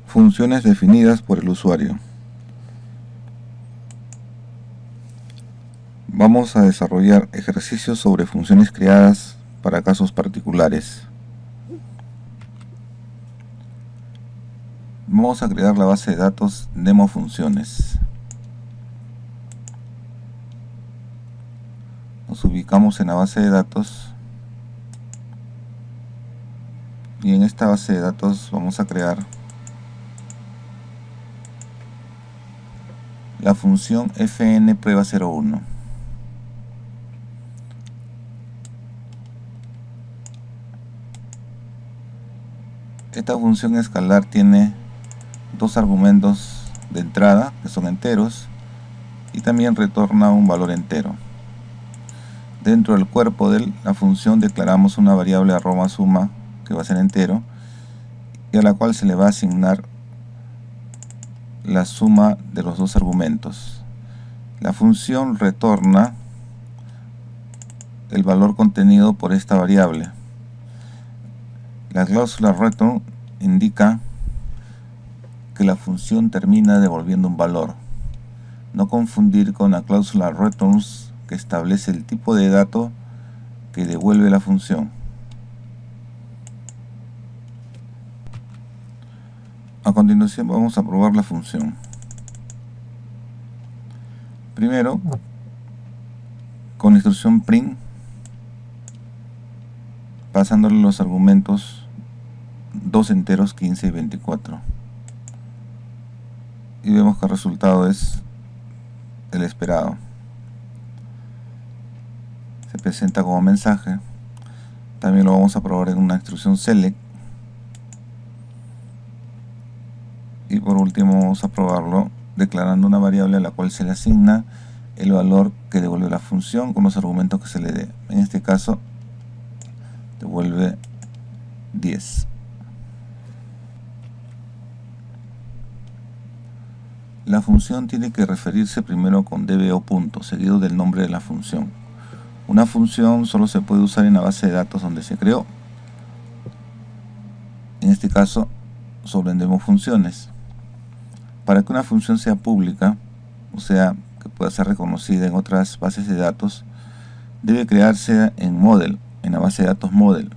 Funciones definidas por el usuario. Vamos a desarrollar ejercicios sobre funciones creadas para casos particulares. Vamos a crear la base de datos demo funciones. Nos ubicamos en la base de datos y en esta base de datos vamos a crear la función fn prueba 01. Esta función escalar tiene dos argumentos de entrada que son enteros y también retorna un valor entero. Dentro del cuerpo de la función declaramos una variable arroba suma que va a ser entero y a la cual se le va a asignar la suma de los dos argumentos. La función retorna el valor contenido por esta variable. La cláusula return indica que la función termina devolviendo un valor. No confundir con la cláusula returns que establece el tipo de dato que devuelve la función. A continuación vamos a probar la función. Primero, con la instrucción print, pasándole los argumentos dos enteros 15 y 24. Y vemos que el resultado es el esperado. Se presenta como mensaje. También lo vamos a probar en una instrucción select. Y por último vamos a probarlo declarando una variable a la cual se le asigna el valor que devuelve la función con los argumentos que se le dé. En este caso devuelve 10. La función tiene que referirse primero con dbo punto, seguido del nombre de la función. Una función solo se puede usar en la base de datos donde se creó. En este caso, solo en demo funciones. Para que una función sea pública, o sea, que pueda ser reconocida en otras bases de datos, debe crearse en Model, en la base de datos Model,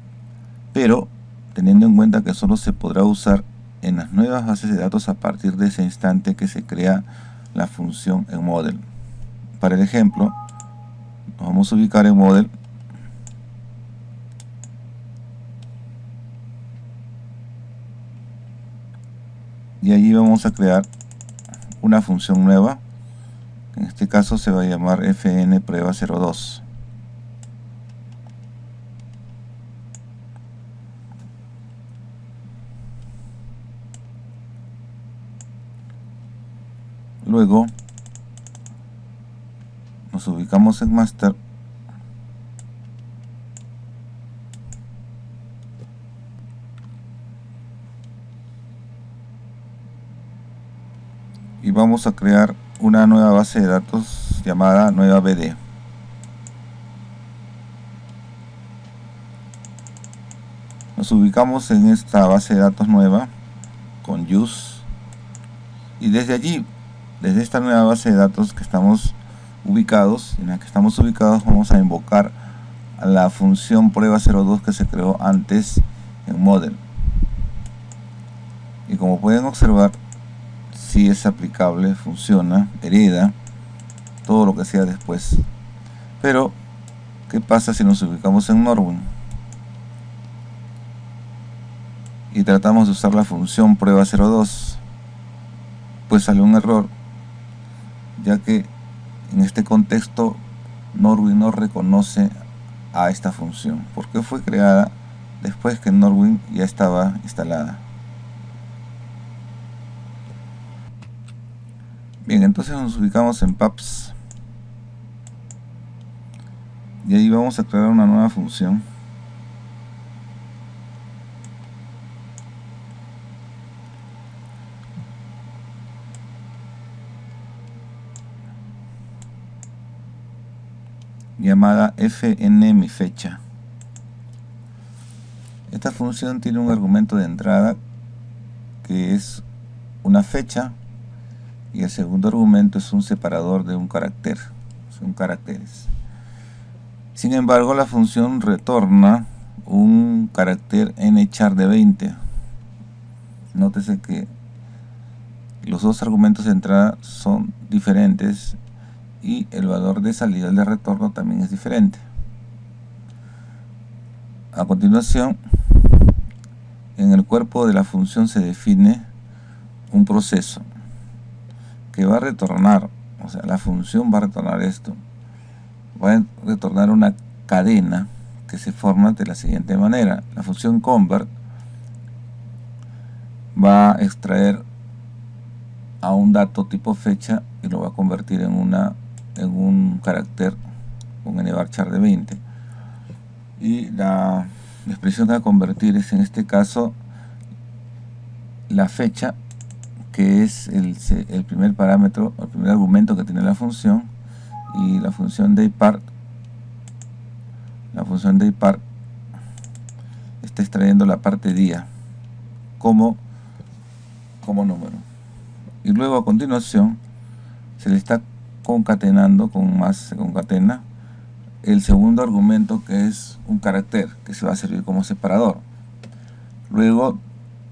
pero teniendo en cuenta que solo se podrá usar en las nuevas bases de datos a partir de ese instante que se crea la función en Model. Para el ejemplo, nos vamos a ubicar en Model y allí vamos a crear una función nueva. En este caso se va a llamar fn prueba 02. Luego nos ubicamos en master y vamos a crear una nueva base de datos llamada nueva BD. Nos ubicamos en esta base de datos nueva con use y desde allí, desde esta nueva base de datos que estamos ubicados, vamos a invocar a la función prueba 02 que se creó antes en Model. Y como pueden observar, si es aplicable, funciona, hereda todo lo que sea después. Pero, ¿qué pasa si nos ubicamos en Norwin y tratamos de usar la función prueba 02? Pues sale un error, ya que en este contexto Norwin no reconoce a esta función, porque fue creada después que Norwin ya estaba instalada. Bien, entonces nos ubicamos en Paps y ahí vamos a crear una nueva función llamada fnMiFecha. Esta función tiene un argumento de entrada que es una fecha, y el segundo argumento es un separador de un carácter, son caracteres. Sin embargo, la función retorna un carácter nchar de 20. Nótese que los dos argumentos de entrada son diferentes y el valor de salida, el de retorno, también es diferente. A continuación, en el cuerpo de la función se define un proceso que va a retornar, o sea, la función va a retornar esto, va a retornar una cadena que se forma de la siguiente manera. La función convert va a extraer a un dato tipo fecha y lo va a convertir en un carácter con nvarchar de 20, y la expresión a convertir es en este caso la fecha, que es el primer parámetro, el primer argumento que tiene la función, y la función dayPart está extrayendo la parte día como número, y luego a continuación se le está concatenando se concatena el segundo argumento, que es un carácter que se va a servir como separador. Luego,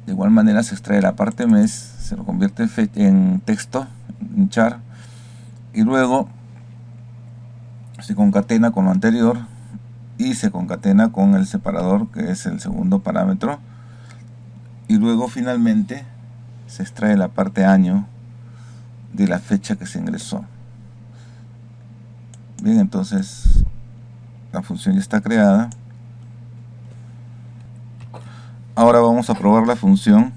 de igual manera, se extrae la parte mes, se lo convierte en texto, en char, y luego se concatena con lo anterior y se concatena con el separador, que es el segundo parámetro, y luego finalmente se extrae la parte año de la fecha que se ingresó. Bien, entonces la función ya está creada. Ahora vamos a probar la función,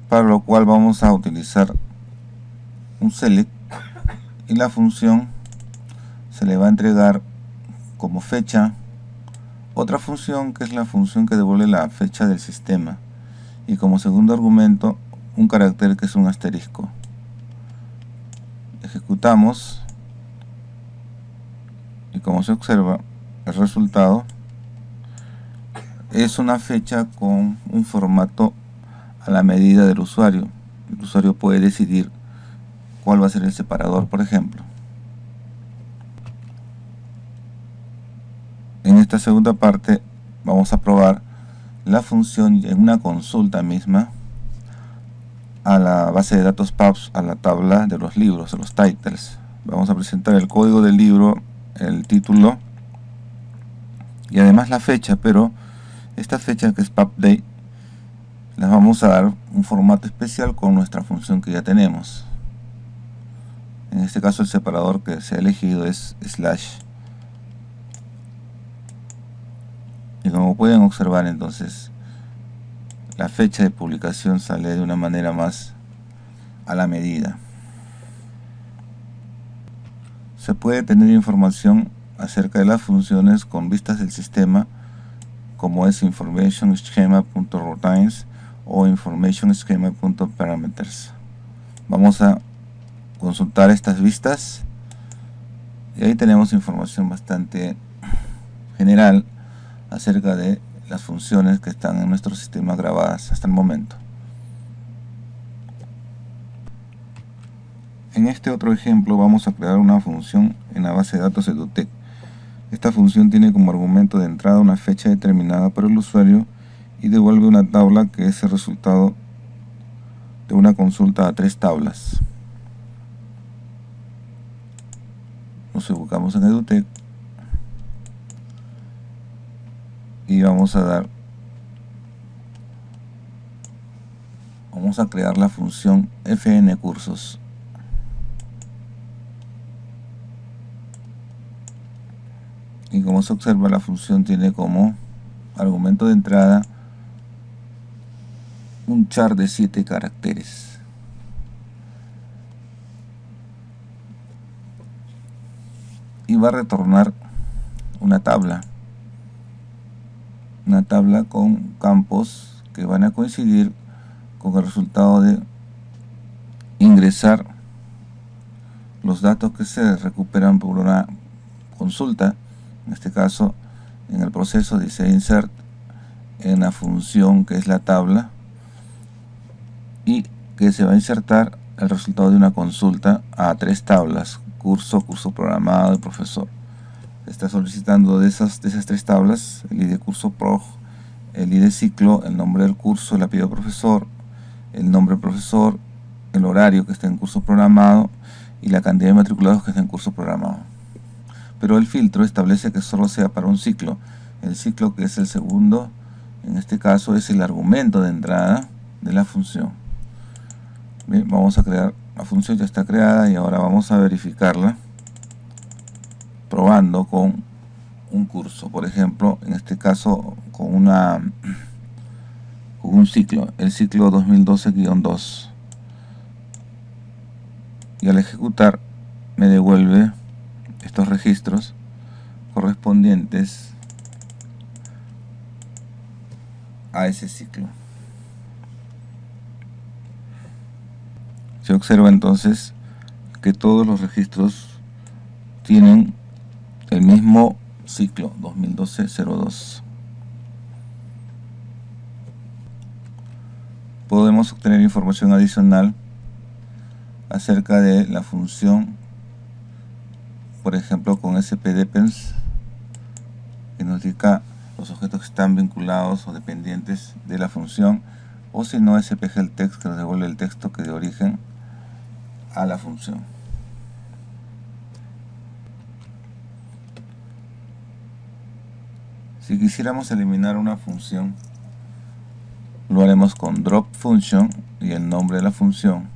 para lo cual vamos a utilizar un select, y la función se le va a entregar como fecha otra función, que es la función que devuelve la fecha del sistema, y como segundo argumento un carácter que es un asterisco. Ejecutamos y como se observa, el resultado es una fecha con un formato a la medida del usuario. El usuario puede decidir cuál va a ser el separador, por ejemplo. En esta segunda parte vamos a probar la función en una consulta misma a la base de datos PUBs, a la tabla de los libros, de los titles. Vamos a presentar el código del libro, el título y además la fecha, pero esta fecha, que es PubDate, la vamos a dar un formato especial con nuestra función que ya tenemos. En este caso el separador que se ha elegido es slash. Y como pueden observar, entonces la fecha de publicación sale de una manera más a la medida. Se puede tener información acerca de las funciones con vistas del sistema, como es information_schema.routines o information_schema.parameters. Vamos a consultar estas vistas y ahí tenemos información bastante general acerca de las funciones que están en nuestro sistema grabadas hasta el momento. En este otro ejemplo vamos a crear una función en la base de datos EduTech. Esta función tiene como argumento de entrada una fecha determinada por el usuario y devuelve una tabla que es el resultado de una consulta a 3 tablas. Nos ubicamos en EduTech y vamos a crear la función fncursos. Y como se observa, la función tiene como argumento de entrada un char de 7 caracteres. Y va a retornar una tabla con campos que van a coincidir con el resultado de ingresar los datos que se recuperan por una consulta. En este caso, en el proceso dice insert en la función que es la tabla, y que se va a insertar el resultado de una consulta a 3 tablas: curso, curso programado y profesor. Está solicitando de esas 3 tablas el ID curso prog, el ID ciclo, el nombre del curso, el apellido profesor, el nombre del profesor, el horario que está en curso programado y la cantidad de matriculados que está en curso programado. Pero el filtro establece que solo sea para un ciclo. El ciclo, que es el segundo, en este caso es el argumento de entrada de la función. Bien, vamos a crear, la función ya está creada y ahora vamos a verificarla probando con un curso, por ejemplo, en este caso con un ciclo, el ciclo 2012-2, y al ejecutar me devuelve estos registros correspondientes a ese ciclo. Se observa entonces que todos los registros tienen el mismo ciclo 2012-02. Podemos obtener información adicional acerca de la función, por ejemplo con spdepends, que nos indica los objetos que están vinculados o dependientes de la función, o si no spgeltext, que nos devuelve el texto que de origen a la función. Si quisiéramos eliminar una función, lo haremos con drop function y el nombre de la función.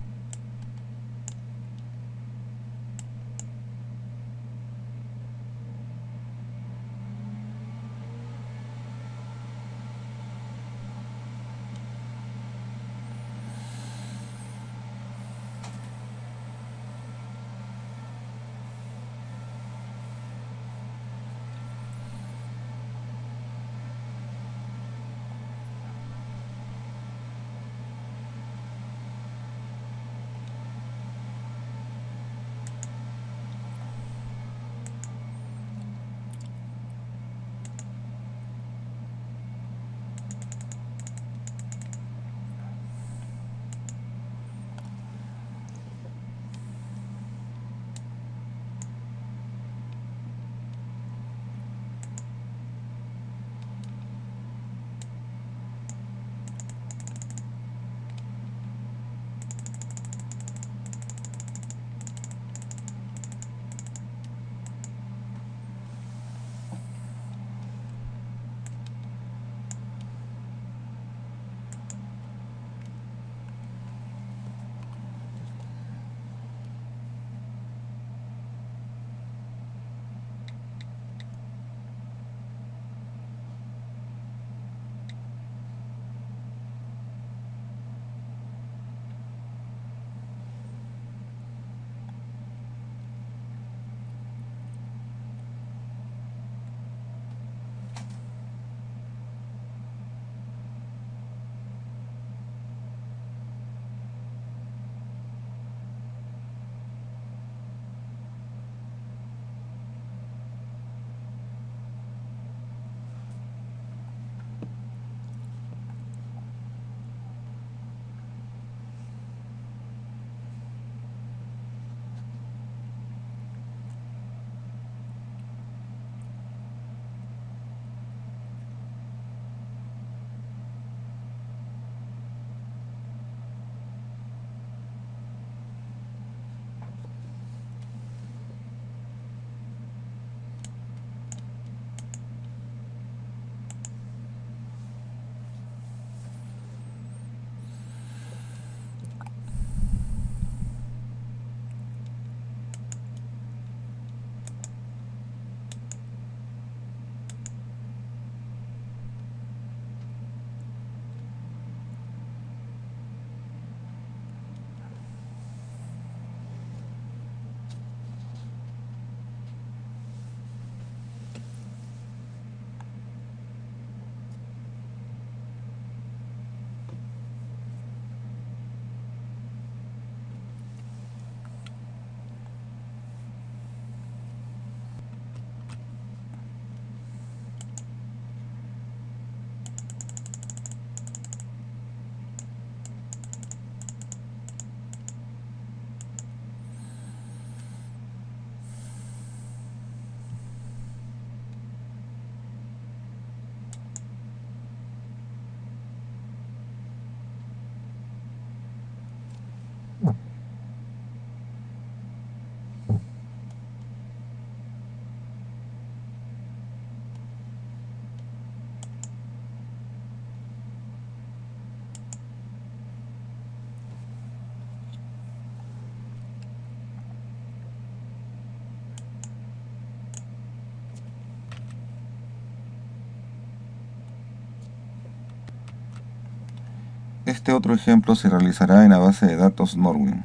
Este otro ejemplo se realizará en la base de datos Norwin.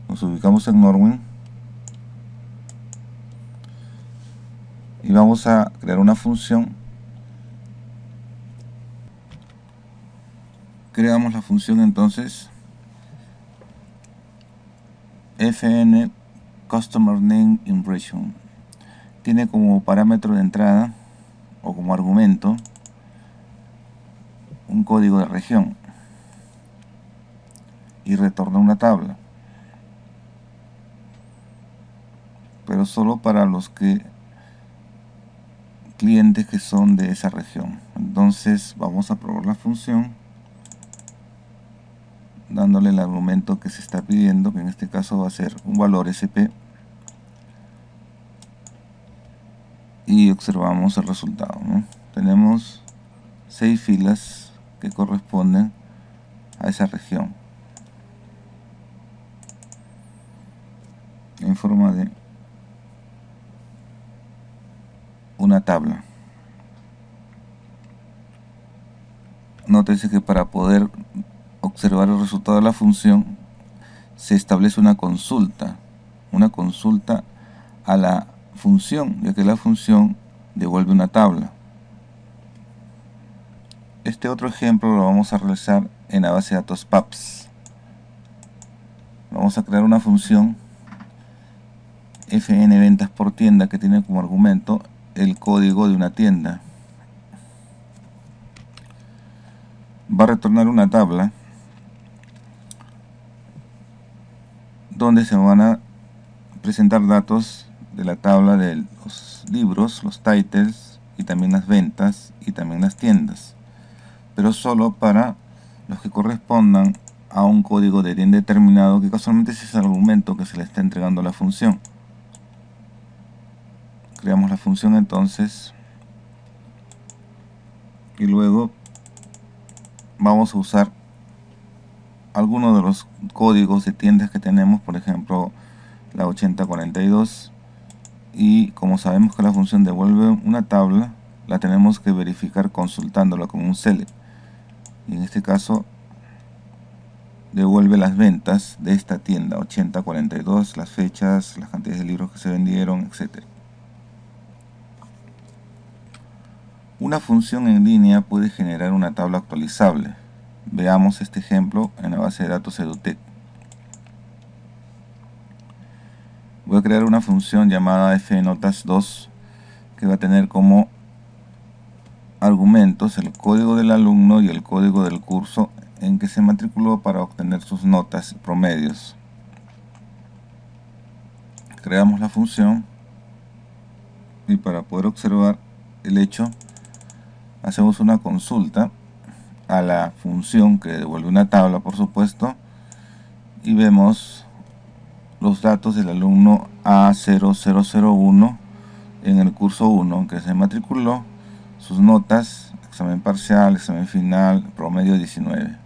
Nos ubicamos en Norwin y vamos a crear una función. Creamos la función entonces fn customer name impression. Tiene como parámetro de entrada o como argumento un código de región y retorna una tabla, pero solo para los clientes que son de esa región. Entonces vamos a probar la función dándole el argumento que se está pidiendo, que en este caso va a ser un valor SP, y observamos el resultado, ¿no? Tenemos 6 filas que corresponden a esa región en forma de una tabla. Nótese que para poder observar el resultado de la función se establece una consulta a la función, ya que la función devuelve una tabla. Este otro ejemplo lo vamos a realizar en la base de datos PAPS. Vamos a crear una función fn ventas por tienda que tiene como argumento el código de una tienda. Va a retornar una tabla donde se van a presentar datos de la tabla de los libros, los titles, y también las ventas y también las tiendas, pero solo para los que correspondan a un código de tienda determinado, que casualmente es ese argumento que se le está entregando a la función. Creamos la función entonces y luego vamos a usar algunos de los códigos de tiendas que tenemos, por ejemplo la 8042, y como sabemos que la función devuelve una tabla, la tenemos que verificar consultándola con un select, y en este caso devuelve las ventas de esta tienda 8042, las fechas, las cantidades de libros que se vendieron, etc. Una función en línea puede generar una tabla actualizable. Veamos este ejemplo en la base de datos Edutech. Voy a crear una función llamada fnotas2 que va a tener como argumentos el código del alumno y el código del curso en que se matriculó para obtener sus notas promedios. Creamos la función y para poder observar el hecho hacemos una consulta a la función que devuelve una tabla, por supuesto, y vemos los datos del alumno A0001 en el curso 1 que se matriculó, sus notas, examen parcial, examen final, promedio 19.